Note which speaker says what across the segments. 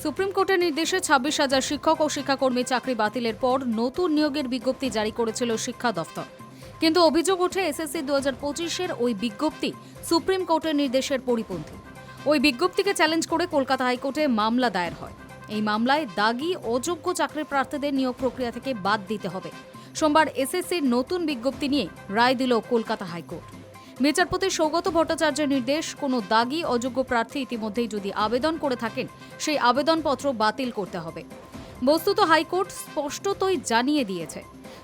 Speaker 1: Supreme কোর্টের নির্দেশে 26,000 শিক্ষক ও শিক্ষাকর্মী চাকরি বাতিলের পর নতুন নিয়োগের বিজ্ঞপ্তি জারি করেছিল শিক্ষা দফতর। কিন্তু অভিযোগ ওঠে এসএসসি 2025-এর ওই বিজ্ঞপ্তি সুপ্রিম কোর্টের নির্দেশের পরিপন্থী। ওই বিজ্ঞপ্তিকে চ্যালেঞ্জ করে কলকাতা হাইকোর্টে মামলা দায়ের হয়। এই মামলায় দাগি অযোগ্য চাকরি প্রার্থীদের নিয়োগ প্রক্রিয়া থেকে বাদ দিতে হবে। সোমবার এসএসসির নতুন বিজ্ঞপ্তি নিয়ে রায় দিল কলকাতা হাইকোর্ট। বিচারপতি সৌগত ভট্টাচার্যের নির্দেশ, কোনো দাগি অযোগ্য প্রার্থী ইতিমধ্যেই যদি আবেদন করে থাকেন সেই আবেদনপত্র বাতিল করতে হবে। বস্তুত হাইকোর্ট স্পষ্টতই জানিয়ে দিয়েছে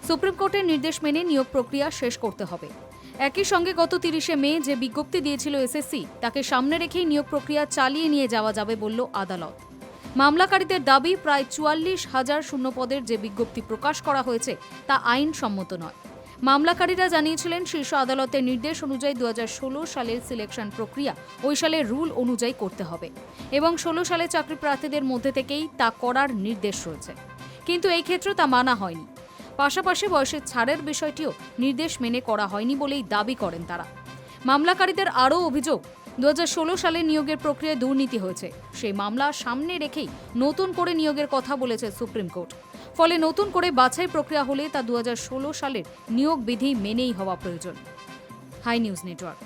Speaker 1: সুপ্রিম কোর্টের নির্দেশ মেনে নিয়োগ প্রক্রিয়া শেষ করতে হবে। একই সঙ্গে গত 30শে মে যে বিজ্ঞপ্তি দিয়েছিল এসএসসি তাকে সামনে রেখেই নিয়োগ প্রক্রিয়া চালিয়ে নিয়ে যাওয়া যাবে বলল আদালত। মামলাকারীদের দাবি, প্রায় 44,000 শূন্যপদের যে বিজ্ঞপ্তি প্রকাশ করা হয়েছে তা আইনসম্মত নয়। মামলাকারীরা জানিয়েছিলেন শীর্ষ আদালতের নির্দেশ অনুযায়ী 2016 সালের সিলেকশন প্রক্রিয়া ওই সালের রুল অনুযায়ী করতে হবে এবং 16 সালে চাকরি প্রার্থীদের মধ্যে থেকেই তা করার নির্দেশ রয়েছে। কিন্তু এই ক্ষেত্রে তা মানা হয়নি। পাশাপাশি বয়সের ছাড়ের বিষয়টিও নির্দেশ মেনে করা হয়নি বলেই দাবি করেন তারা। মামলাকারীদের আরও অভিযোগ, 2016 সালে নিয়োগের প্রক্রিয়ায় দুর্নীতি হয়েছে। সেই মামলা সামনে রেখেই নতুন করে নিয়োগের কথা বলেছে সুপ্রিম কোর্ট। ফলে নতুন করে বাছাই প্রক্রিয়া হলে তা 2016 সালের নিয়োগ বিধি মেনেই হওয়া প্রয়োজন। Hi News network.